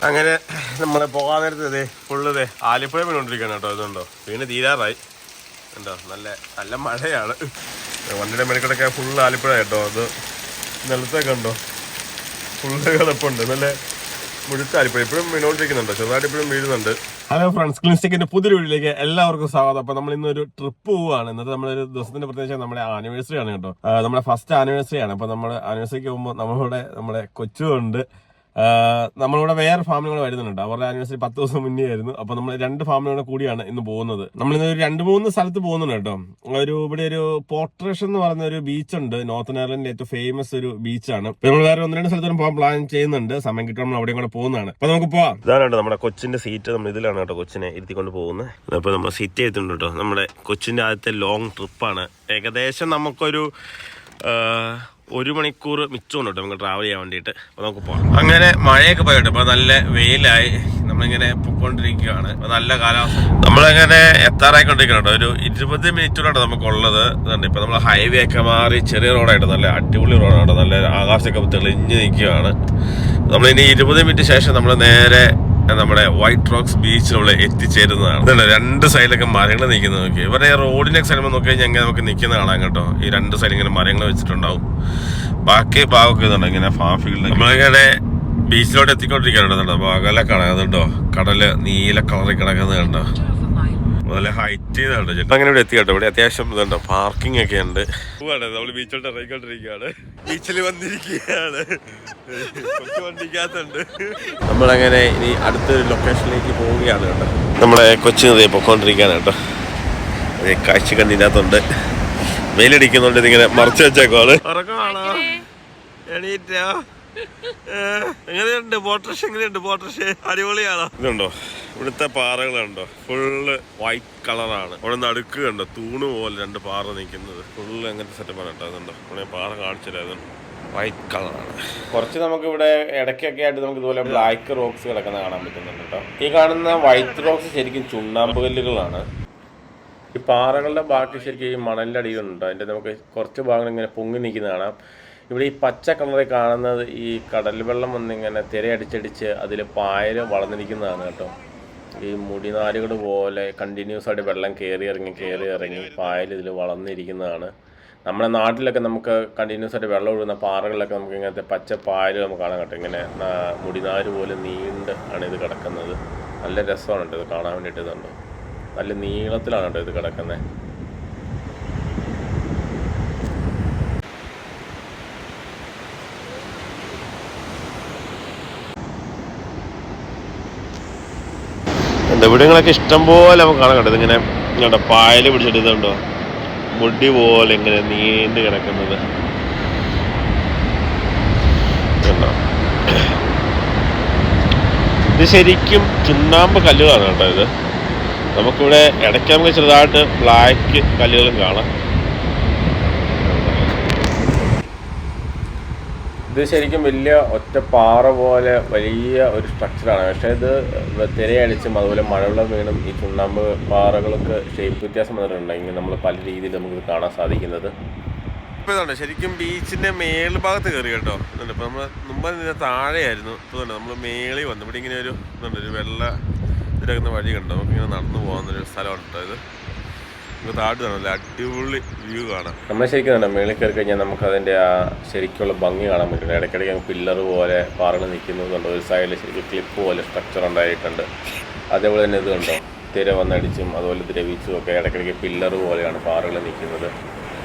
അങ്ങനെ നമ്മളെ പോകാൻ നേരത്തെ ഫുള്ള് ആലിപ്പുഴ വീണോണ്ടിരിക്കുകയാണ് കേട്ടോ. ഇതുണ്ടോ വീണ് തീരാറായി. ഉണ്ടോ നല്ല മഴയാണ്. വണ്ടിയുടെ മെനക്കെടൊക്കെ ഫുള്ള് ആലിപ്പുഴ കേട്ടോ. അത് നിലത്തൊക്കെ ഉണ്ടോ ഫുള്ള് കിടപ്പുണ്ട്. നല്ല മുഴുത്ത ആലിപ്പുഴ ഇപ്പോഴും വീണോണ്ടിരിക്കുന്നുണ്ടോ, ചെറുതായിട്ട് ഇപ്പോഴും വീഴുന്നുണ്ട്. ഹലോ ഫ്രണ്ട്സ്, ക്ലിൻസ്റ്റിക്കിന്റെ പുതിയൊരു വീഡിയോയിലേക്ക് എല്ലാവർക്കും സ്വാഗതം. അപ്പൊ നമ്മൾ ഇന്നൊരു ട്രിപ്പ് പോവുകയാണ്. ഇന്നത്തെ നമ്മളൊരു ദിവസത്തിന്റെ പ്രത്യേകിച്ച് നമ്മുടെ ആനിവേഴ്സറി ആണ് കേട്ടോ. നമ്മുടെ ഫസ്റ്റ് ആനിവേഴ്സറി ആണ്. അപ്പൊ നമ്മൾ ആനിവേഴ്സറിക്ക് പോകുമ്പോൾ നമ്മുടെ കൊച്ചുണ്ട്. നമ്മളിവിടെ വേറെ ഫാമിലികൾ വരുന്നുണ്ട്. അവരുടെ ആനിവേഴ്സറി 10 ദിവസം മുന്നേ ആയിരുന്നു. അപ്പൊ നമ്മൾ 2 ഫാമിലികളെ കൂടിയാണ് ഇന്ന് പോകുന്നത്. നമ്മളിന്ന് ഒരു 2-3 സ്ഥലത്ത് പോകുന്നുണ്ട് കേട്ടോ. ഇവിടെ ഒരു പോർട്രേഷൻ എന്ന് പറയുന്ന ഒരു ബീച്ച് ഉണ്ട്. നോർത്ത് ഐർലൻഡിന്റെ ഏറ്റവും ഫേമസ് ഒരു ബീച്ചാണ്. നമ്മൾ വേറെ 1-2 സ്ഥലത്തോളം പോകാൻ പ്ലാൻ ചെയ്യുന്നുണ്ട്. സമയം കിട്ടുമ്പോൾ നമ്മൾ അവിടെയും കൂടെ പോകുന്നതാണ്. അപ്പൊ നമുക്ക് പോവാം. ഇതാണ് കേട്ടോ നമ്മുടെ കൊച്ചിന്റെ സീറ്റ്. നമ്മൾ ഇതിലാണ് കേട്ടോ കൊച്ചിനെ ഇരുത്തിക്കൊണ്ട് പോകുന്നത്. അപ്പൊ നമ്മൾ സീറ്റ് ചെയ്തിട്ടുണ്ട് കേട്ടോ. നമ്മുടെ കൊച്ചിന്റെ ആദ്യത്തെ ലോങ് ട്രിപ്പാണ്. ഏകദേശം നമുക്കൊരു 1 മണിക്കൂർ മിച്ചമുണ്ട് കേട്ടോ നമുക്ക് ട്രാവൽ ചെയ്യാൻ വേണ്ടിയിട്ട്. അപ്പോൾ നമുക്ക് പോകാം. അങ്ങനെ മഴയൊക്കെ പോയിട്ട് അപ്പോൾ നല്ല വെയിലായി. നമ്മളിങ്ങനെ പൊയ്ക്കൊണ്ടിരിക്കുകയാണ്. അപ്പോൾ നല്ല കാലാവസ്ഥ. നമ്മളങ്ങനെ എത്താറായിക്കൊണ്ടിരിക്കണം കേട്ടോ. ഒരു 20 മിനിറ്റിലാണ് നമുക്കുള്ളത്. ഇപ്പം നമ്മൾ ഹൈവേ ഒക്കെ മാറി ചെറിയ റോഡായിട്ട് നല്ല അടിപൊളി റോഡാണ്. നല്ല ആകാശമൊക്കെ തെളിഞ്ഞ് നിൽക്കുകയാണ്. നമ്മളിനി 20 മിനിറ്റ് ശേഷം നമ്മൾ നേരെ നമ്മുടെ വൈറ്റ് റോക്സ് ബീച്ചിൽ നമ്മൾ എത്തിച്ചേരുന്നതാണ്. 2 സൈഡിലൊക്കെ മരങ്ങൾ നിൽക്കുന്നത് നോക്കി. ഇവരുടെ റോഡിന്റെ സൈഡിൽ നോക്കി കഴിഞ്ഞാൽ നമുക്ക് നിൽക്കുന്ന കാണാം കേട്ടോ. ഈ 2 സൈഡിൽ ഇങ്ങനെ മരങ്ങൾ വെച്ചിട്ടുണ്ടാവും. ബാക്കി ഭാഗമൊക്കെ ഇതുണ്ട് ഇങ്ങനെ ഫാം ഫീൽഡ്. നമ്മളിങ്ങനെ ബീച്ചിലോട്ട് എത്തിക്കൊണ്ടിരിക്കാനുണ്ടോ. അകലെ കാണാതുണ്ടോ കടല് നീല കളറിൽ കിടക്കുന്നത് കണ്ടോ. നല്ല ഹൈറ്റ് ചെയ്തുണ്ട് ചേട്ടാ. അങ്ങനെ ഇവിടെ എത്തി കേട്ടോ. ഇവിടെ അത്യാവശ്യം ഇതുണ്ടോ പാർക്കിംഗ് ഒക്കെ ഉണ്ട്. നമ്മൾ ബീച്ചിലോട്ട് ഇറങ്ങിക്കൊണ്ടിരിക്കുകയാണ്. ബീച്ചിൽ വന്നിരിക്കുകയാണ്. കുറച്ച് വണ്ടിക്കകത്തുണ്ട്. നമ്മളങ്ങനെ ഇനി അടുത്തൊരു ലൊക്കേഷനിലേക്ക് പോവുകയാണ് കേട്ടോ. നമ്മളെ കൊച്ചിനെ പൊക്കോണ്ടിരിക്കുകയാണ് കേട്ടോ. കാഴ്ച കണ്ടിനകത്തുണ്ട്. വെയിലടിക്കുന്നുണ്ട്. ഇതിങ്ങനെ മറച്ചു വെച്ചേക്കോള്. ഉറക്കമാണോ? എണീറ്റോ? എങ്ങനെയുണ്ട് ബോട്ടർഷ്? എങ്ങനെയുണ്ട് ബോട്ടർഷ്? അടിപൊളിയാണോ? ഇതുണ്ടോ ഇവിടുത്തെ പാറകളുണ്ടോ ഫുള്ള് വൈറ്റ് കളറാണ്. അവിടെ നടുക്ക് കണ്ടോ തൂണ് പോലെ 2 പാറ നിൽക്കുന്നത്. ഫുള്ള് അങ്ങനത്തെ സെറ്റപ്പാണ് കേട്ടോ. അതുണ്ടോ ഇവിടെ പാറ കാണിച്ചില്ലായിരുന്നു. വൈറ്റ് കളറാണ്. കുറച്ച് നമുക്ക് ഇവിടെ ഇടയ്ക്കൊക്കെ ആയിട്ട് നമുക്ക് ഇതുപോലെ ബ്ലാക്ക് റോക്സ് കിടക്കുന്ന കാണാൻ പറ്റുന്നുണ്ട് കേട്ടോ. ഈ കാണുന്ന വൈറ്റ് റോക്സ് ശരിക്കും ചുണ്ണാമ്പ് കല്ലുകളാണ്. ഈ പാറകളുടെ ബാക്കി ശരിക്കും ഈ മണലിൻ്റെ അടിയിലുണ്ട്. അതിൻ്റെ നമുക്ക് കുറച്ച് ഭാഗങ്ങൾ ഇങ്ങനെ പൊങ്ങി നിൽക്കുന്ന കാണാം. ഇവിടെ ഈ പച്ച കളറിൽ കാണുന്നത് ഈ കടൽ വെള്ളം വന്നിങ്ങനെ തിരയടിച്ചടിച്ച് അതിൽ പായൽ വളർന്നിരിക്കുന്നതാണ് കേട്ടോ. ഈ മുടിനാരുകൾ പോലെ കണ്ടിന്യൂസ് ആയിട്ട് വെള്ളം കയറി ഇറങ്ങി പായൽ ഇതിൽ വളർന്നിരിക്കുന്നതാണ്. നമ്മുടെ നാട്ടിലൊക്കെ നമുക്ക് കണ്ടിന്യൂസ് ആയിട്ട് വെള്ളം ഒഴുകുന്ന പാറകളിലൊക്കെ നമുക്ക് ഇങ്ങനത്തെ പച്ച പായൽ നമുക്ക് കാണാൻ കേട്ടോ. ഇങ്ങനെ മുടിനാര് പോലെ നീണ്ട് ആണ് ഇത് കിടക്കുന്നത്. നല്ല രസമാണ് കേട്ടോ ഇത് കാണാൻ വേണ്ടിയിട്ട്. ഇതുണ്ടോ നല്ല നീളത്തിലാണ് കേട്ടോ ഇത് കിടക്കുന്നത്. ഇവിടങ്ങളൊക്കെ ഇഷ്ടംപോലെ നമുക്ക് കാണാൻ കേട്ടോ. ഇതിങ്ങനെ ഇങ്ങോട്ട് പായൽ പിടിച്ചിട്ട് ഇതുണ്ടോ മുടി പോലെ ഇങ്ങനെ നീണ്ട് കിടക്കുന്നത് കണ്ടോ. ഇത് ശരിക്കും ചുണ്ണാമ്പ് കല്ലുകളാണ് കേട്ടോ. ഇത് നമുക്കിവിടെ ഇടയ്ക്ക് നമുക്ക് ചെറുതായിട്ട് ബ്ലാക്ക് കല്ലുകളും കാണാം. ഇത് ശരിക്കും വലിയ ഒറ്റ പാറ പോലെ വലിയ ഒരു സ്ട്രക്ചറാണ്. പക്ഷേ ഇത് തിരയടിച്ചും അതുപോലെ മഴവെള്ളം വീണും ഈ ചുണ്ണാമ്പ് പാറകൾക്ക് ഷേപ്പ് വ്യത്യാസം വന്നിട്ടുണ്ട്. ഇങ്ങനെ നമ്മൾ പല രീതിയിൽ നമുക്ക് കാണാൻ സാധിക്കുന്നത്. ഇപ്പോൾ ഇതുണ്ട് ശരിക്കും ബീച്ചിൻ്റെ മേൽഭാഗത്ത് കയറി കേട്ടോ. ഇതുണ്ട് ഇപ്പോൾ നമ്മൾ മുമ്പ് ഇതിൻ്റെ താഴെയായിരുന്നു. ഇപ്പോൾ തന്നെ നമ്മൾ മേളിൽ വന്നു. ഇവിടെ ഇങ്ങനെ ഒരു ഇതുണ്ട് ഒരു വെള്ള ഇതിലകുന്ന വഴി കണ്ടോ. നമുക്കിങ്ങനെ നടന്നു പോകുന്നൊരു സ്ഥലമാണ് കേട്ടോ ഇത്. താഴെ നല്ല അടിപൊളി വ്യൂ കാണാം. നമ്മൾ ശരിക്കും തന്നെ മേളിൽ കയറി കഴിഞ്ഞാൽ നമുക്ക് അതിൻ്റെ ആ ശരിക്കുള്ള ഭംഗി കാണാൻ പറ്റും. ഇടയ്ക്കിടയ്ക്ക് പില്ലർ പോലെ പാറകൾ നിൽക്കുന്നതുണ്ട്. ഒരു സൈഡിൽ ശരിക്കും ക്ലിപ്പ് പോലെ സ്ട്രക്ചർ ഉണ്ടായിട്ടുണ്ട്. അതേപോലെ തന്നെ ഇത് കണ്ടോ തിര വന്നടിച്ചും അതുപോലെ ദ്രവിച്ചും ഒക്കെ ഇടയ്ക്കിടയ്ക്ക് പില്ലർ പോലെയാണ് പാറകൾ നിൽക്കുന്നത്.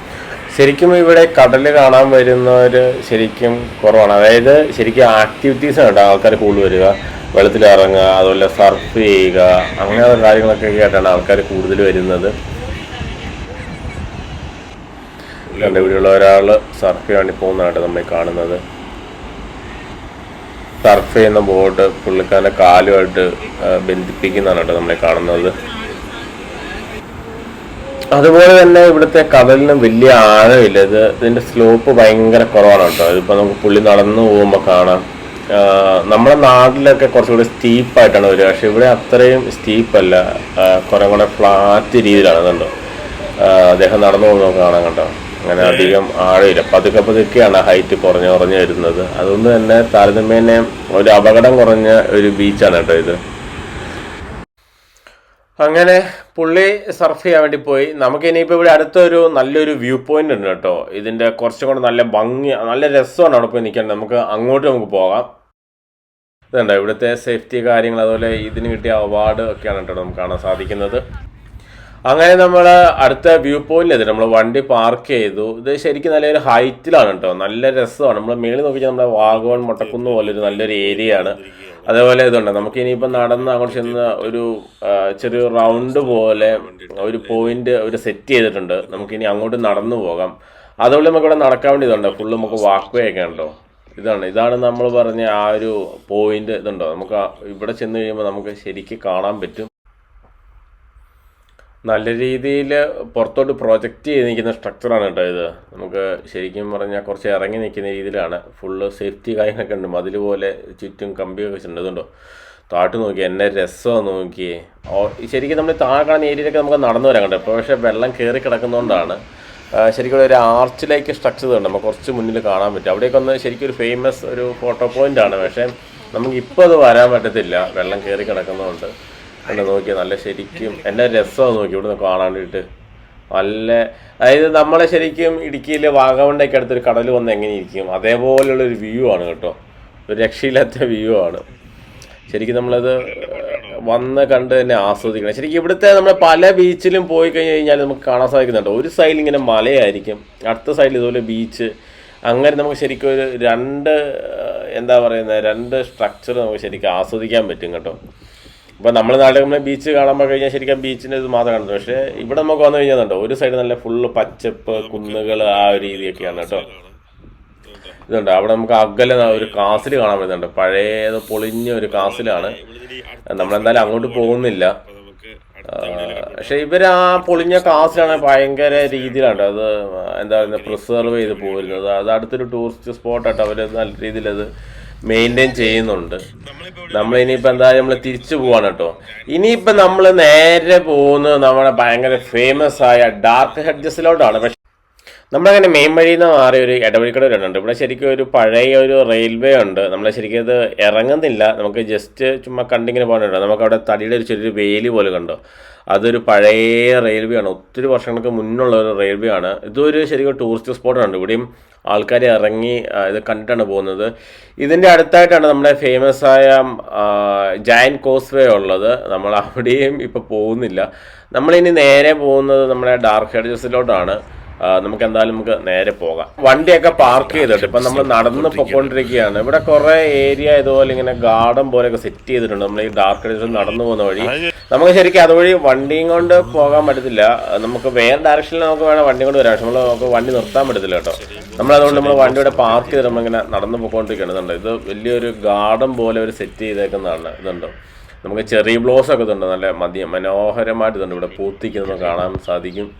ശരിക്കും ഇവിടെ കടൽ കാണാൻ വരുന്നവർ ശരിക്കും കുറവാണ്. അതായത് ശരിക്കും ആക്ടിവിറ്റീസ് ഉണ്ട് ആൾക്കാർ കൂടുതൽ വരിക. വെള്ളത്തിൽ ഇറങ്ങുക, അതുപോലെ സർഫ് ചെയ്യുക, അങ്ങനെയുള്ള കാര്യങ്ങളൊക്കെ ആയിട്ടാണ് ആൾക്കാർ കൂടുതൽ വരുന്നത്. ഇവിടെയുള്ള ഒരാൾ സർഫ് ചെയ്യാൻ വേണ്ടി പോകുന്നതായിട്ട് നമ്മൾ കാണുന്നത്. സർഫ് ചെയ്യുന്ന ബോർഡ് പുള്ളിക്കാരൻ്റെ കാലുമായിട്ട് ബന്ധിപ്പിക്കുന്നതാണ് കേട്ടോ നമ്മളെ കാണുന്നത്. അതുപോലെ തന്നെ ഇവിടുത്തെ കടലിന് വലിയ ആഴമില്ല. ഇതിൻ്റെ സ്ലോപ്പ് ഭയങ്കര കുറവാണ് കേട്ടോ. ഇതിപ്പോൾ നമുക്ക് പുള്ളി നടന്നു പോകുമ്പോൾ കാണാം. നമ്മുടെ നാട്ടിലൊക്കെ കുറച്ചുകൂടി സ്റ്റീപ്പായിട്ടാണ് വരിക. പക്ഷെ ഇവിടെ അത്രയും സ്റ്റീപ്പല്ല, കുറേ കൂടെ ഫ്ലാറ്റ് രീതിയിലാണ്. കണ്ടോ അദ്ദേഹം നടന്നു പോകുന്നത് കാണാൻ കണ്ടോ. അങ്ങനെ അധികം ആഴമില്ല, പതുക്കെ പതുക്കെയാണ് ഹൈറ്റ് കുറഞ്ഞു വരുന്നത്. അതുകൊണ്ട് തന്നെ താരതമ്യേന ഒരു അപകടം കുറഞ്ഞ ഒരു ബീച്ചാണ് കേട്ടോ ഇത്. അങ്ങനെ പുള്ളി സർഫ് ചെയ്യാൻ വേണ്ടി പോയി. നമുക്ക് ഇനിയിപ്പോൾ ഇവിടെ അടുത്തൊരു നല്ലൊരു വ്യൂ പോയിന്റ് ഉണ്ട് കേട്ടോ. ഇതിൻ്റെ കുറച്ചും കൂടെ നല്ല ഭംഗി, നല്ല രസമാണ് അവിടെ പോയി നിൽക്കാൻ. നമുക്ക് അങ്ങോട്ട് പോകാം. ഇതുണ്ടോ ഇവിടുത്തെ സേഫ്റ്റി കാര്യങ്ങൾ, അതുപോലെ ഇതിന് കിട്ടിയ അവാർഡ് ഒക്കെയാണ് കേട്ടോ നമുക്ക് കാണാൻ സാധിക്കുന്നത്. അങ്ങനെ നമ്മൾ അടുത്ത വ്യൂ പോയിന്റിൽ എത്തി. നമ്മൾ വണ്ടി പാർക്ക് ചെയ്തു. ഇത് ശരിക്കും നല്ലൊരു ഹൈറ്റിലാണ് കേട്ടോ, നല്ല രസമാണ്. നമ്മൾ മേളിൽ നോക്കിയാൽ നമ്മുടെ വാഗമൺ മൊട്ടക്കുന്ന് പോലൊരു നല്ലൊരു ഏരിയ ആണ്. അതേപോലെ ഇതുണ്ട്, നമുക്ക് ഇനിയിപ്പോൾ നടന്ന് അങ്ങോട്ട് ചെന്ന് ഒരു ചെറിയൊരു റൗണ്ട് പോലെ ഒരു പോയിന്റ് ഒരു സെറ്റ് ചെയ്തിട്ടുണ്ട്. നമുക്കിനി അങ്ങോട്ട് നടന്നു പോകാം. അതുപോലെ നമുക്കിവിടെ നടക്കാൻ വേണ്ടി ഇതുണ്ട്, ഫുള്ള് നമുക്ക് വാക്ക് വേ ഒക്കെ ഉണ്ടോ. ഇതാണ് നമ്മൾ പറഞ്ഞ ആ ഒരു പോയിന്റ്. ഇതുണ്ടോ, നമുക്ക് ഇവിടെ ചെന്ന് കഴിയുമ്പോൾ നമുക്ക് ശരിക്കും കാണാൻ പറ്റും. നല്ല രീതിയിൽ പുറത്തോട്ട് പ്രൊജക്റ്റ് ചെയ്ത് നിൽക്കുന്ന സ്ട്രക്ചറാണ് കേട്ടോ ഇത്. നമുക്ക് ശരിക്കും പറഞ്ഞാൽ കുറച്ച് ഇറങ്ങി നിൽക്കുന്ന രീതിയിലാണ്. ഫുള്ള് സേഫ്റ്റി കാര്യങ്ങളൊക്കെ ഉണ്ട്. മതിൽ പോലെ ചുറ്റും കമ്പിയൊക്കെ വെച്ചിട്ടുണ്ടോ. താട്ട് നോക്കി എന്നെ രസമാണ് നോക്കിയേ. ശരിക്കും നമ്മൾ താഴെ കാണുന്ന ഏരിയയിലൊക്കെ നമുക്ക് നടന്നു വരാൻ കണ്ടോ. ഇപ്പോൾ പക്ഷേ വെള്ളം കയറി കിടക്കുന്നതുകൊണ്ടാണ് ശരിക്കും ഒരു ആർച്ചിലേക്ക് സ്ട്രക്ചർ ഉണ്ട്, നമുക്ക് കുറച്ച് മുന്നിൽ കാണാൻ പറ്റും. അവിടേക്ക് ഒന്ന് ശരിക്കും ഒരു ഫേമസ് ഒരു ഫോട്ടോ പോയിന്റ് ആണ്. പക്ഷേ നമുക്കിപ്പോൾ അത് വരാൻ പറ്റത്തില്ല, വെള്ളം കയറി കിടക്കുന്നതുകൊണ്ട്. എന്നെ നോക്കിയാൽ നല്ല ശരിക്കും എന്നെ രസമാണ് നോക്കി ഇവിടെ നിന്ന് കാണാൻ വേണ്ടിയിട്ട്. നല്ല അതായത് നമ്മളെ ശരിക്കും ഇടുക്കിയിൽ വാഗമണ്ണൊക്കെ അടുത്തൊരു കടൽ വന്ന് എങ്ങനെ ഇരിക്കും അതേപോലെയുള്ളൊരു വ്യൂ ആണ് കേട്ടോ. ഒരു രക്ഷയില്ലാത്ത വ്യൂ ആണ്. ശരിക്കും നമ്മളത് വന്ന് കണ്ട് തന്നെ ആസ്വദിക്കണം. ശരിക്കും ഇവിടുത്തെ നമ്മൾ പല ബീച്ചിലും പോയി കഴിഞ്ഞാൽ നമുക്ക് കാണാൻ സാധിക്കുന്നുണ്ട്, ഒരു സൈഡിൽ ഇങ്ങനെ മലയായിരിക്കും, അടുത്ത സൈഡിൽ ഇതുപോലെ ബീച്ച്. അങ്ങനെ നമുക്ക് ശരിക്കും ഒരു രണ്ട് സ്ട്രക്ചർ നമുക്ക് ശരിക്കും ആസ്വദിക്കാൻ പറ്റും കേട്ടോ. ഇപ്പോൾ നമ്മുടെ നാട്ടിൽ നമ്മൾ ബീച്ച് കാണാൻ പോയി കഴിഞ്ഞാൽ ശരിക്കും ബീച്ചിൻ്റെ ഇത് മാത്രം കാണുന്നത്. പക്ഷേ ഇവിടെ നമുക്ക് വന്നു കഴിഞ്ഞാൽ ഒരു സൈഡ് നല്ല ഫുള്ള് പച്ചപ്പ്, കുന്നുകൾ, ആ ഒരു രീതിയൊക്കെയാണ് കേട്ടോ. ഇതുണ്ട് അവിടെ നമുക്ക് അകലെ ഒരു കാസിൽ കാണാൻ പറ്റുന്നുണ്ട്, പഴയത് പൊളിഞ്ഞ ഒരു കാസിലാണ്. നമ്മളെന്തായാലും അങ്ങോട്ട് പോകുന്നില്ല. പക്ഷെ ഇവർ ആ പൊളിഞ്ഞ കാസിലാണ് ഭയങ്കര രീതിയിലാണ് അത് എന്താ പറയുക പ്രിസർവ് ചെയ്ത് പോരുന്നത്. അത് അടുത്തൊരു ടൂറിസ്റ്റ് സ്പോട്ടായിട്ട് അവർ നല്ല രീതിയിൽ അത് മെയിൻറ്റെയിൻ ചെയ്യുന്നുണ്ട്. നമ്മളിനിയിപ്പോൾ എന്തായാലും നമ്മൾ തിരിച്ചു പോവാണ് കേട്ടോ. ഇനിയിപ്പോൾ നമ്മൾ നേരെ പോകുന്നത് നമ്മുടെ ഭയങ്കര ഫേമസ് ആയ ഡാർക്ക് ഹെഡ്ജസിലോട്ടാണ്. പക്ഷെ നമ്മളങ്ങനെ മെയിൻ വഴിയിൽ നിന്ന് മാറി ഒരു ഇടവഴിക്കട വരുന്നുണ്ട്. ഇവിടെ ശരിക്കും ഒരു പഴയ ഒരു റെയിൽവേ ഉണ്ട്. നമ്മൾ ശരിക്കും ഇത് ഇറങ്ങുന്നില്ല, നമുക്ക് ജസ്റ്റ് ചുമ്മാ കണ്ടിങ്ങനെ പോകാനുണ്ട്. നമുക്കവിടെ തടിയുടെ ഒരു ചെറിയൊരു വേലി പോലെ കണ്ടോ, അതൊരു പഴയ റെയിൽവേ ആണ്, ഒത്തിരി വർഷങ്ങൾക്ക് മുന്നുള്ള ഒരു റെയിൽവേ ആണ്. ഇതൊരു ശരിക്കും ടൂറിസ്റ്റ് സ്പോട്ടാണ്. ഇവിടെയും ആൾക്കാർ ഇറങ്ങി ഇത് കണ്ടിട്ടാണ് പോകുന്നത്. ഇതിൻ്റെ അടുത്തായിട്ടാണ് നമ്മുടെ ഫേമസ് ആയ ജയൻറ്റ് കോസ്വേ ഉള്ളത്. നമ്മൾ അവിടെയും ഇപ്പോൾ പോകുന്നില്ല. നമ്മളിനി നേരെ പോകുന്നത് നമ്മുടെ ഡാർക്ക് ഹെഡ്ജസിലോട്ടാണ്. നമുക്ക് എന്തായാലും നേരെ പോകാം. വണ്ടിയൊക്കെ പാർക്ക് ചെയ്തിട്ട് ഇപ്പം നമ്മൾ നടന്ന് പൊയ്ക്കൊണ്ടിരിക്കുകയാണ്. ഇവിടെ കുറേ ഏരിയ ഇതുപോലെ ഇങ്ങനെ ഗാർഡൻ പോലെയൊക്കെ സെറ്റ് ചെയ്തിട്ടുണ്ട്. നമ്മൾ ഈ ഡാർക്ക് ഹെഡ്ജസിൽ നടന്നു പോകുന്ന വഴി നമുക്ക് ശരിക്കും അതുവഴി വണ്ടിയും കൊണ്ട് പോകാൻ പറ്റത്തില്ല. നമുക്ക് വേറെ ഡയറക്ഷനിൽ നമുക്ക് വേണം വണ്ടി കൊണ്ട് വരാം, പക്ഷെ നമുക്ക് വണ്ടി നിർത്താൻ പറ്റത്തില്ല കേട്ടോ. നമ്മളതുകൊണ്ട് നമ്മൾ വണ്ടിയുടെ പാർക്ക് ചെയ്ത് നമ്മളിങ്ങനെ നടന്നു പോയിക്കൊണ്ടിരിക്കുന്നുണ്ട്. ഇത് വലിയൊരു ഗാർഡൻ പോലെ ഒരു സെറ്റ് ചെയ്തേക്കുന്നതാണ്. ഇതുണ്ടോ, നമുക്ക് ചെറിയ ബ്ലോസ് ഒക്കെ ഇതുണ്ട്, നല്ല മനോഹരമായിട്ട് ഇതുണ്ട്. ഇവിടെ പൂത്തിക്കുന്നത് കാണാൻ സാധിക്കും.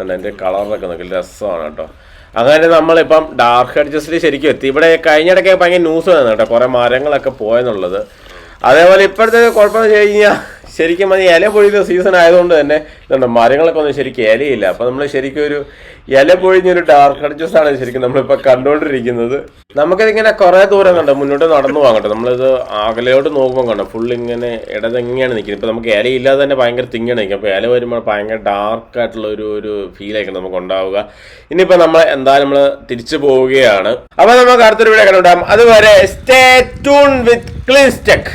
എൻ്റെ കളറൊക്കെ നോക്കി രസമാണ് കേട്ടോ. അങ്ങനെ നമ്മളിപ്പം ഡാർക്ക് ഹെഡ്ജസിൽ ശരിക്കും എത്തി. ഇവിടെ കഴിഞ്ഞിടയ്ക്ക് ഭയങ്കര ന്യൂസ് വന്നു കേട്ടോ, കുറേ മരങ്ങളൊക്കെ പോയെന്നുള്ളത്. അതേപോലെ ഇപ്പോഴത്തെ കുഴപ്പമെന്ന് വെച്ച് കഴിഞ്ഞാൽ ശരിക്കും അത് ഇല പൊഴിയുന്ന സീസൺ ആയതുകൊണ്ട് തന്നെ ഇതുണ്ട്, മരങ്ങളൊക്കെ ഒന്നും ശരിക്കും ഇലയില്ല. അപ്പോൾ നമ്മൾ ശരിക്കും ഒരു ഇല പൊഴിഞ്ഞൊരു ഡാർക്ക് ഹെഡ്ജസ് ആണ് ശരിക്കും നമ്മളിപ്പോൾ കണ്ടുകൊണ്ടിരിക്കുന്നത്. നമുക്കിതിങ്ങനെ കുറേ ദൂരം കണ്ടോ മുന്നോട്ട് നടന്നു പോകാം കേട്ടോ. നമ്മളിത് അകലയോട്ട് നോക്കുമ്പോൾ കണ്ടോ ഫുള്ള് ഇങ്ങനെ ഇടതെങ്ങനെയാണ് നിൽക്കുന്നത്. ഇപ്പോൾ നമുക്ക് ഇലയില്ലാതെ തന്നെ ഭയങ്കര തിങ്ങാണ് നിൽക്കുക. അപ്പോൾ ഇല വരുമ്പോൾ ഭയങ്കര ഡാർക്കായിട്ടുള്ള ഒരു ഫീലായിരിക്കും നമുക്ക് ഉണ്ടാവുക. ഇനിയിപ്പോൾ നമ്മൾ എന്തായാലും നമ്മൾ തിരിച്ചു പോവുകയാണ്. അപ്പോൾ നമുക്ക് അടുത്തൊരു വീഡിയോ കണ്ടുപിടാം. അതുവരെ സ്റ്റേ ട്യൂൺ വിത്ത് ക്ലീൻസ് ടെക്.